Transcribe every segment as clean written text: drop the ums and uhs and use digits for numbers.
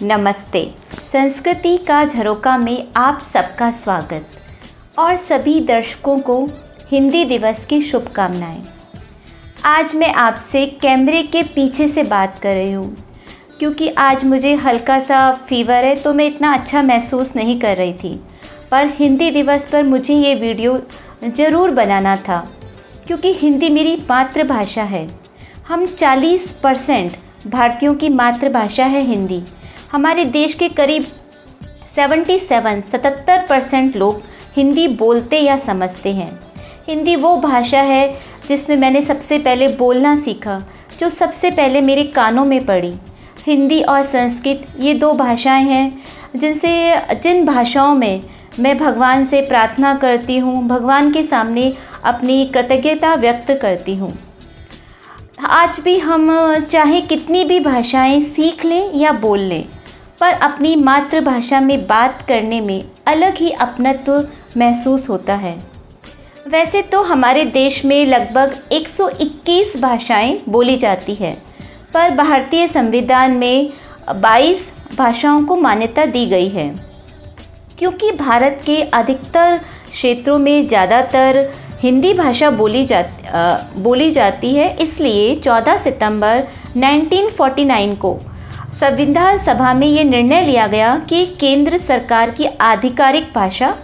नमस्ते। संस्कृति का झरोखा में आप सबका स्वागत और सभी दर्शकों को हिंदी दिवस की शुभकामनाएं। आज मैं आपसे कैमरे के पीछे से बात कर रही हूँ क्योंकि आज मुझे हल्का सा फीवर है, तो मैं इतना अच्छा महसूस नहीं कर रही थी। पर हिंदी दिवस पर मुझे ये वीडियो ज़रूर बनाना था क्योंकि हिंदी मेरी मातृभाषा है। हम 40% भारतीयों की मातृभाषा है हिंदी। हमारे देश के करीब 77% लोग हिंदी बोलते या समझते हैं। हिंदी वो भाषा है जिसमें मैंने सबसे पहले बोलना सीखा, जो सबसे पहले मेरे कानों में पड़ी। हिंदी और संस्कृत ये दो भाषाएं हैं जिन भाषाओं में मैं भगवान से प्रार्थना करती हूँ, भगवान के सामने अपनी कृतज्ञता व्यक्त करती हूँ। आज भी हम चाहे कितनी भी भाषाएं सीख लें या बोल लें, पर अपनी मातृभाषा में बात करने में अलग ही अपनत्व महसूस होता है। वैसे तो हमारे देश में लगभग 121 भाषाएं बोली जाती है, पर भारतीय संविधान में 22 भाषाओं को मान्यता दी गई है। क्योंकि भारत के अधिकतर क्षेत्रों में ज़्यादातर हिंदी भाषा बोली जाती है, इसलिए 14 सितंबर 1949 को संविधान सभा में ये निर्णय लिया गया कि केंद्र सरकार की आधिकारिक भाषा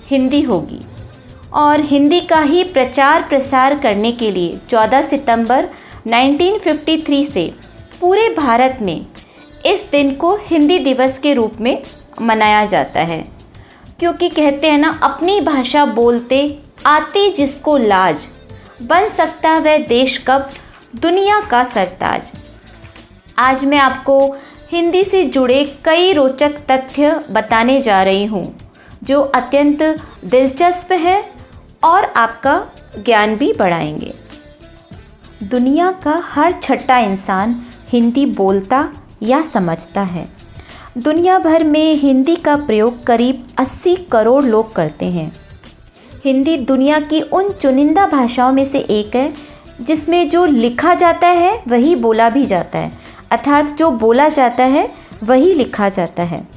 हिंदी होगी और हिंदी का ही प्रचार प्रसार करने के लिए 14 सितंबर 1953 से पूरे भारत में इस दिन को हिंदी दिवस के रूप में मनाया जाता है। क्योंकि कहते हैं ना, अपनी भाषा बोलते आती जिसको लाज, बन सकता वह देश कब दुनिया का सरताज। आज मैं आपको हिंदी से जुड़े कई रोचक तथ्य बताने जा रही हूँ जो अत्यंत दिलचस्प है और आपका ज्ञान भी बढ़ाएंगे। दुनिया का हर छठा इंसान हिंदी बोलता या समझता है। दुनिया भर में हिंदी का प्रयोग करीब 80 करोड़ लोग करते हैं। हिंदी दुनिया की उन चुनिंदा भाषाओं में से एक है जिसमें जो लिखा जाता है वही बोला भी जाता है, अर्थात जो बोला जाता है वही लिखा जाता है।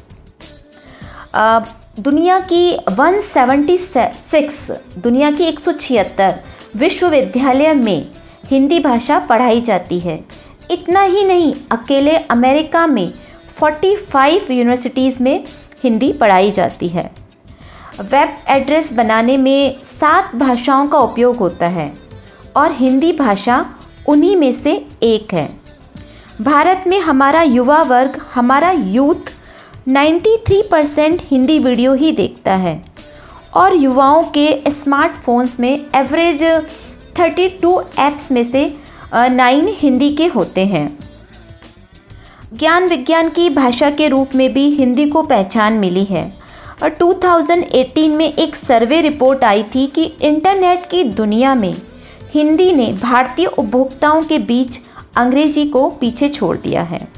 दुनिया की 176 विश्वविद्यालय में हिंदी भाषा पढ़ाई जाती है। इतना ही नहीं, अकेले अमेरिका में 45 यूनिवर्सिटीज़ में हिंदी पढ़ाई जाती है। वेब एड्रेस बनाने में 7 भाषाओं का उपयोग होता है और हिंदी भाषा उन्हीं में से एक है। भारत में हमारा युवा वर्ग, हमारा यूथ 93% हिंदी वीडियो ही देखता है और युवाओं के स्मार्टफोन्स में एवरेज 32 ऐप्स में से 9 हिंदी के होते हैं। ज्ञान विज्ञान की भाषा के रूप में भी हिंदी को पहचान मिली है और 2018 में एक सर्वे रिपोर्ट आई थी कि इंटरनेट की दुनिया में हिंदी ने भारतीय उपभोक्ताओं के बीच अंग्रेजी को पीछे छोड़ दिया है।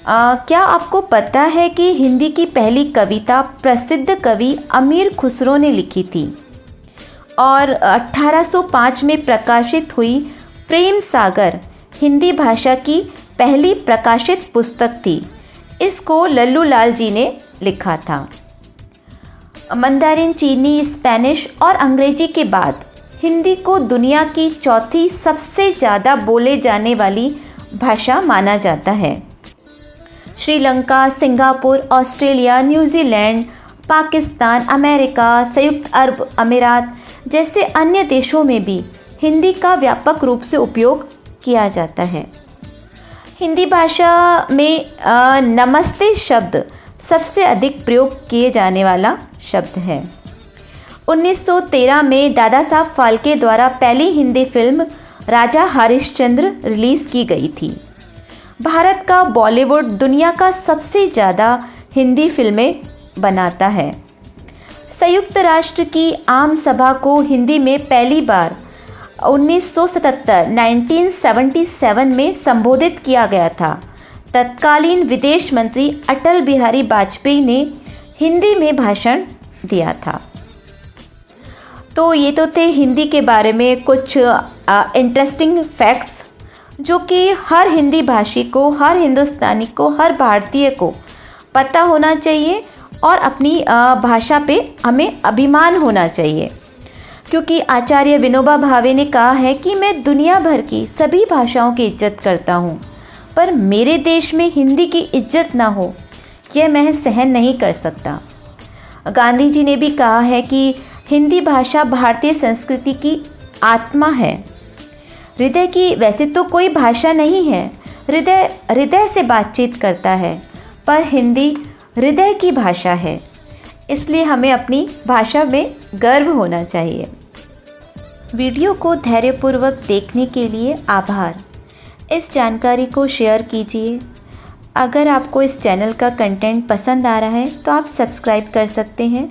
क्या आपको पता है कि हिंदी की पहली कविता प्रसिद्ध कवि अमीर खुसरो ने लिखी थी और 1805 में प्रकाशित हुई प्रेम सागर हिंदी भाषा की पहली प्रकाशित पुस्तक थी। इसको लल्लू लाल जी ने लिखा था। मंदारिन, चीनी, स्पेनिश और अंग्रेजी के बाद हिंदी को दुनिया की चौथी सबसे ज़्यादा बोले जाने वाली भाषा माना जाता है। Sri Lanka, Singapore, Australia, New Zealand, Pakistan, America, संयुक्त अरब अमीरात जैसे अन्य देशों में भी हिंदी का व्यापक रूप से उपयोग किया जाता है। हिंदी भाषा में नमस्ते शब्द सबसे अधिक प्रयोग किए जाने वाला शब्द है। 1913 में दादा साहब फाल्के द्वारा पहली हिंदी फिल्म राजा हरिश्चंद्र रिलीज़ की गई थी। भारत का बॉलीवुड दुनिया का सबसे ज़्यादा हिंदी फिल्में बनाता है। संयुक्त राष्ट्र की आम सभा को हिंदी में पहली बार 1977 में संबोधित किया गया था। तत्कालीन विदेश मंत्री अटल बिहारी वाजपेयी ने हिंदी में भाषण दिया था। तो ये तो थे हिंदी के बारे में कुछ इंटरेस्टिंग फैक्ट्स जो कि हर हिंदी भाषी को, हर हिंदुस्तानी को, हर भारतीय को पता होना चाहिए और अपनी भाषा पे हमें अभिमान होना चाहिए। क्योंकि आचार्य विनोबा भावे ने कहा है कि मैं दुनिया भर की सभी भाषाओं की इज्जत करता हूँ, पर मेरे देश में हिंदी की इज्जत ना हो यह मैं सहन नहीं कर सकता। गांधी जी ने भी कहा है कि हिंदी भाषा भारतीय संस्कृति की आत्मा है। हृदय की वैसे तो कोई भाषा नहीं है, हृदय हृदय से बातचीत करता है, पर हिंदी हृदय की भाषा है। इसलिए हमें अपनी भाषा में गर्व होना चाहिए। वीडियो को धैर्यपूर्वक देखने के लिए आभार। इस जानकारी को शेयर कीजिए। अगर आपको इस चैनल का कंटेंट पसंद आ रहा है तो आप सब्सक्राइब कर सकते हैं।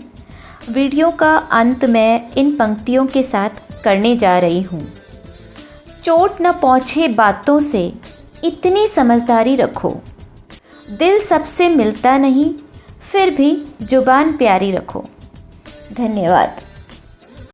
वीडियो का अंत मैं इन पंक्तियों के साथ करने जा रही हूँ। चोट न पहुँचे बातों से इतनी समझदारी रखो, दिल सबसे मिलता नहीं फिर भी जुबान प्यारी रखो। धन्यवाद।